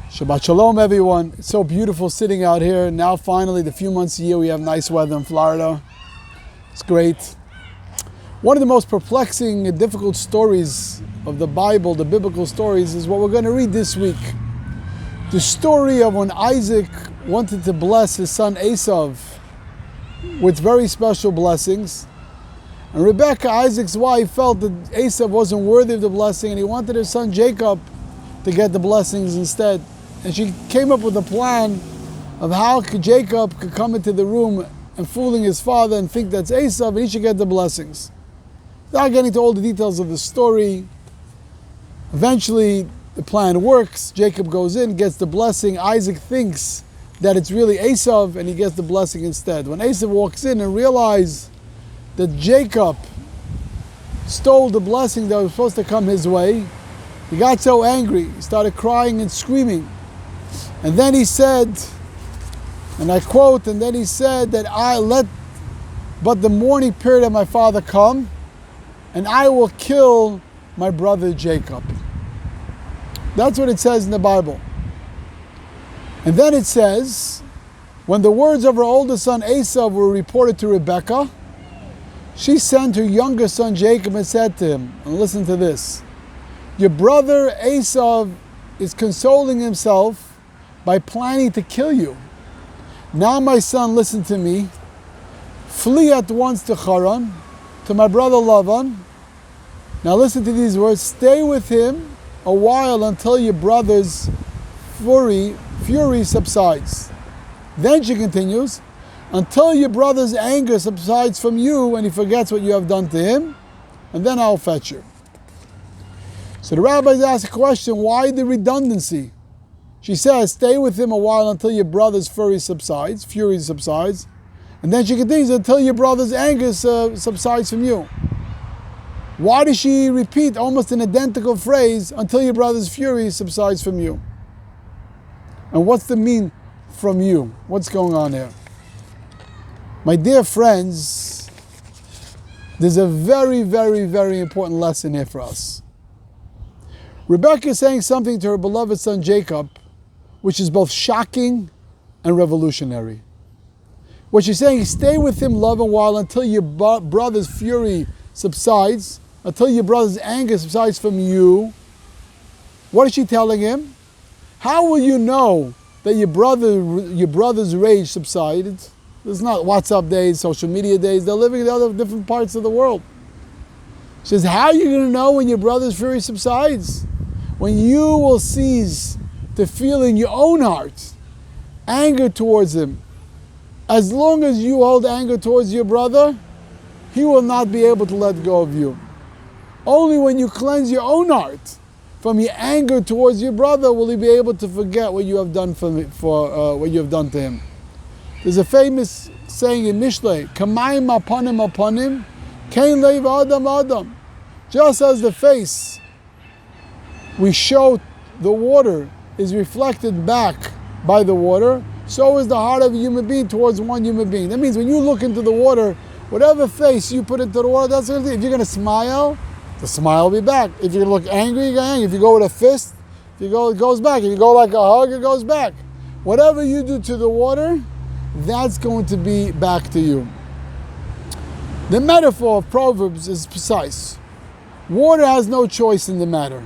Shabbat Shalom, everyone. It's so beautiful sitting out here. Now finally, the few months a year we have nice weather in Florida. It's great. One of the most perplexing and difficult stories of the Bible, the biblical stories, is what we're going to read this week. The story of when Isaac wanted to bless his son Esav with very special blessings. And Rebecca, Isaac's wife, felt that Esav wasn't worthy of the blessing and he wanted his son Jacob to get the blessings instead. And she came up with a plan of how Jacob could come into the room and fooling his father and think that's Esav and he should get the blessings. Without getting into all the details of the story, eventually the plan works. Jacob goes in, gets the blessing. Isaac thinks that it's really Esav and he gets the blessing instead. When Esav walks in and realizes that Jacob stole the blessing that was supposed to come his way, he got so angry, he started crying and screaming. And then he said, and I quote, and then he said that but the morning period of my father come, and I will kill my brother Jacob. That's what it says in the Bible. And then it says, when the words of her older son Esav were reported to Rebekah, she sent her younger son Jacob and said to him, and listen to this, your brother Esav is consoling himself by planning to kill you. Now my son, listen to me. Flee at once to Haran, to my brother Lavan. Now listen to these words. Stay with him a while until your brother's fury subsides. Then she continues, until your brother's anger subsides from you and he forgets what you have done to him, and then I'll fetch you. So the rabbis ask a question, why the redundancy? She says, stay with him a while until your brother's fury subsides, and then she continues, until your brother's anger subsides from you. Why does she repeat almost an identical phrase, until your brother's fury subsides from you? And what's the mean from you? What's going on here? My dear friends, there's a very, very, very important lesson here for us. Rebecca is saying something to her beloved son Jacob, which is both shocking and revolutionary. What she's saying is stay with him, love him, while until your brother's fury subsides, until your brother's anger subsides from you. What is she telling him? How will you know that your brother's rage subsided? There's not WhatsApp days, social media days. They're living in other different parts of the world. She says, how are you going to know when your brother's fury subsides? When you will cease to feel in your own heart anger towards him. As long as you hold anger towards your brother, he will not be able to let go of you. Only when you cleanse your own heart from your anger towards your brother will he be able to forget what you have done what you have done to him. There's a famous saying in Mishlei, Kamayim aponim, kain leiv adam. Just as the face we show the water is reflected back by the water, so is the heart of a human being towards one human being. That means when you look into the water, whatever face you put into the water, that's what it is. If you're going to smile, the smile will be back. If you look angry, you go angry. If you go with a fist, it goes back. If you go like a hug, it goes back. Whatever you do to the water, that's going to be back to you. The metaphor of Proverbs is precise. Water has no choice in the matter.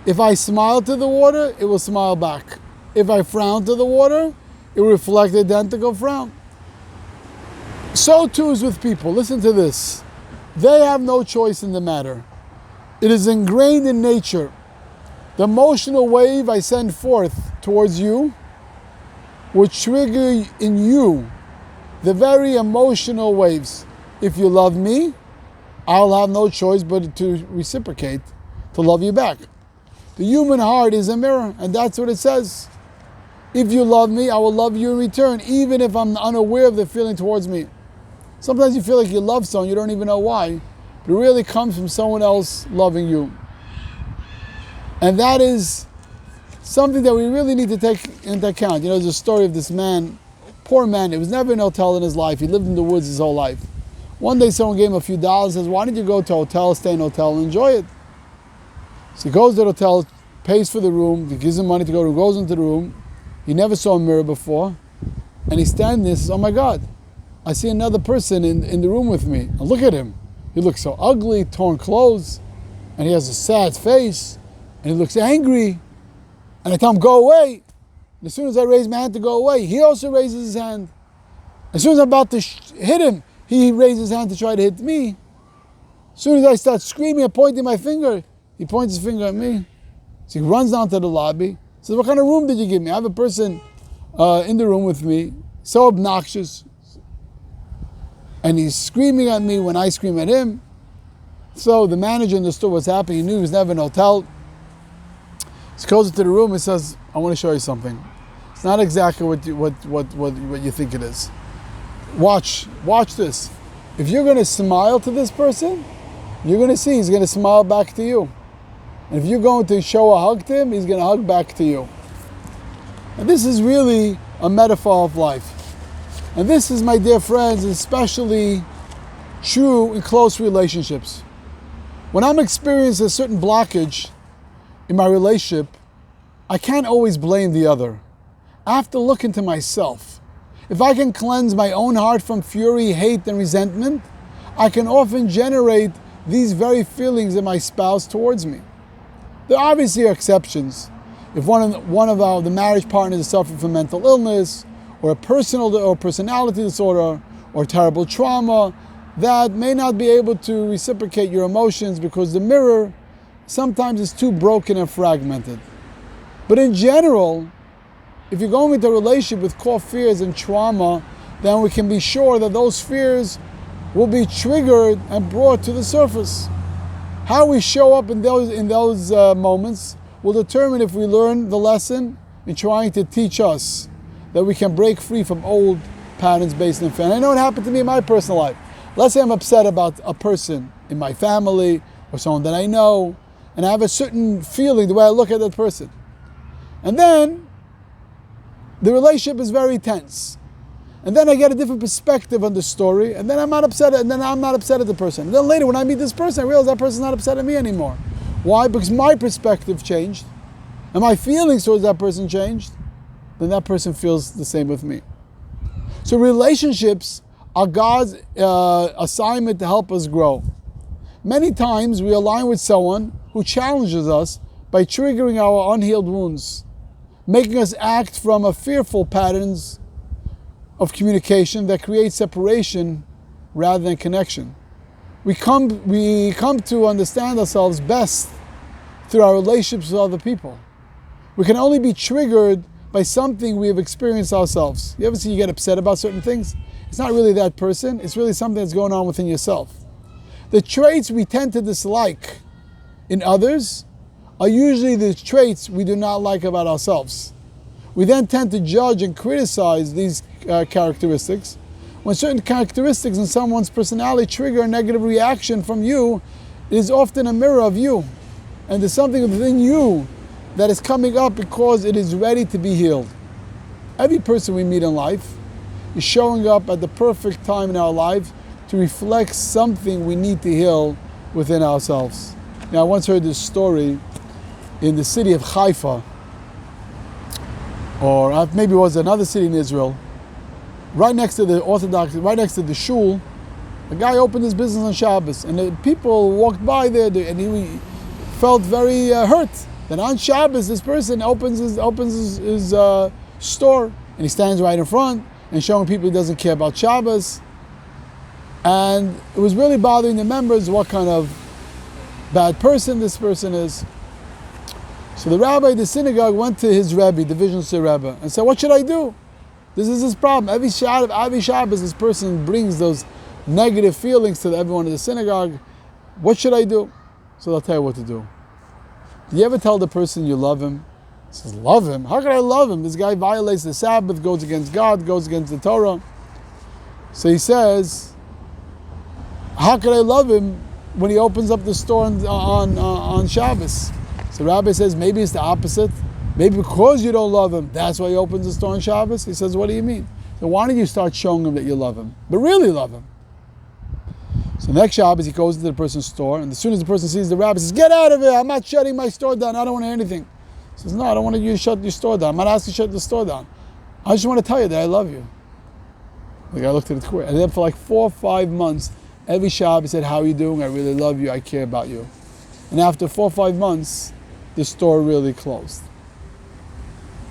If I smile to the water, it will smile back. If I frown to the water, it will reflect the identical frown. So too is with people. Listen to this. They have no choice in the matter. It is ingrained in nature. The emotional wave I send forth towards you will trigger in you the very emotional waves. If you love me, I'll have no choice but to reciprocate, to love you back. The human heart is a mirror, and that's what it says. If you love me, I will love you in return, even if I'm unaware of the feeling towards me. Sometimes you feel like you love someone, you don't even know why, but it really comes from someone else loving you. And that is something that we really need to take into account. You know, there's a story of this man, poor man, he was never in a hotel in his life, he lived in the woods his whole life. One day someone gave him a few dollars and says, why don't you go to a hotel, stay in a hotel and enjoy it? So he goes to the hotel, pays for the room, he gives him money to go to, goes into the room. He never saw a mirror before. And he's standing there and says, oh my God, I see another person in the room with me. And look at him. He looks so ugly, torn clothes, and he has a sad face, and he looks angry. And I tell him, go away. And as soon as I raise my hand to go away, he also raises his hand. As soon as I'm about to hit him, he raises his hand to try to hit me. As soon as I start screaming and pointing my finger, he points his finger at me. So he runs down to the lobby. Says, what kind of room did you give me? I have a person in the room with me, so obnoxious. And he's screaming at me when I scream at him. So the manager understood what's happening. He knew he was never in a hotel. He goes into the room and says, I want to show you something. It's not exactly what you think it is. Watch this. If you're going to smile to this person, you're going to see he's going to smile back to you. And if you're going to show a hug to him, he's going to hug back to you. And this is really a metaphor of life. And this is, my dear friends, especially true in close relationships. When I'm experiencing a certain blockage in my relationship, I can't always blame the other. I have to look into myself. If I can cleanse my own heart from fury, hate, and resentment, I can often generate these very feelings in my spouse towards me. There obviously are exceptions. If one of the marriage partners is suffering from mental illness, or a personality disorder, or terrible trauma, that may not be able to reciprocate your emotions because the mirror sometimes is too broken and fragmented. But in general, if you're going into a relationship with core fears and trauma, then we can be sure that those fears will be triggered and brought to the surface. How we show up in those moments will determine if we learn the lesson in trying to teach us that we can break free from old patterns based in fear. And I know it happened to me in my personal life. Let's say I'm upset about a person in my family or someone that I know, and I have a certain feeling the way I look at that person. And then the relationship is very tense. And then I get a different perspective on the story, and then I'm not upset at the person. And then later when I meet this person, I realize that person's not upset at me anymore. Why? Because my perspective changed, and my feelings towards that person changed, then that person feels the same with me. So relationships are God's assignment to help us grow. Many times we align with someone who challenges us by triggering our unhealed wounds, making us act from a fearful patterns of communication that create separation rather than connection. We come to understand ourselves best through our relationships with other people. We can only be triggered by something we have experienced ourselves. You ever see you get upset about certain things? It's not really that person, it's really something that's going on within yourself. The traits we tend to dislike in others are usually the traits we do not like about ourselves. We then tend to judge and criticize these characteristics. When certain characteristics in someone's personality trigger a negative reaction from you, it is often a mirror of you. And there's something within you that is coming up because it is ready to be healed. Every person we meet in life is showing up at the perfect time in our life to reflect something we need to heal within ourselves. Now, I once heard this story in the city of Haifa, or maybe it was another city in Israel, right next to the shul, a guy opened his business on Shabbos, and the people walked by there, and he felt very hurt that on Shabbos this person opens his store, and he stands right in front and showing people he doesn't care about Shabbos. And it was really bothering the members what kind of bad person this person is. So the rabbi of the synagogue went to his Rebbe, the Divisional Rebbe, and said, what should I do? This is his problem. Every Shabbos this person brings those negative feelings to everyone in the synagogue. What should I do? So I'll tell you what to do. Do you ever tell the person you love him? He says, love him? How can I love him? This guy violates the Sabbath, goes against God, goes against the Torah. So he says, how can I love him when he opens up the store on Shabbos? So the rabbi says, maybe it's the opposite. Maybe because you don't love him, that's why he opens the store on Shabbos. He says, what do you mean? So why don't you start showing him that you love him, but really love him? So next Shabbos, he goes into the person's store, and as soon as the person sees the rabbi, he says, get out of here, I'm not shutting my store down, I don't want to hear anything. He says, no, I don't want you to shut your store down. I'm not asking you to shut the store down. I just want to tell you that I love you. The guy looked at it quick. And then for like 4 or 5 months, every Shabbat he said, how are you doing? I really love you. I care about you. And after 4 or 5 months, the store really closed.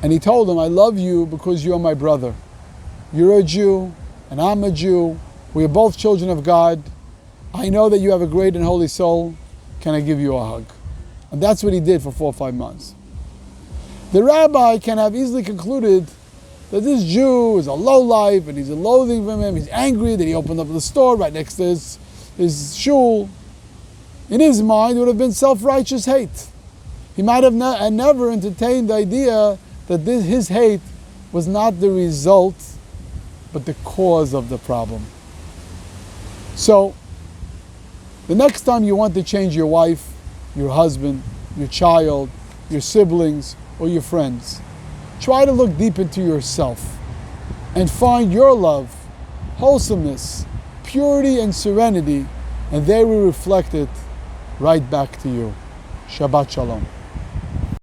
And he told him, I love you because you're my brother. You're a Jew, and I'm a Jew. We are both children of God. I know that you have a great and holy soul. Can I give you a hug? And that's what he did for 4 or 5 months. The rabbi can have easily concluded that this Jew is a lowlife and he's a loathing from him. He's angry that he opened up the store right next to his shul. In his mind, it would have been self-righteous hate. He might have never entertained the idea that his hate was not the result, but the cause of the problem. So, the next time you want to change your wife, your husband, your child, your siblings, or your friends, try to look deep into yourself and find your love, wholesomeness, purity, and serenity, and they will reflect it right back to you. Shabbat Shalom.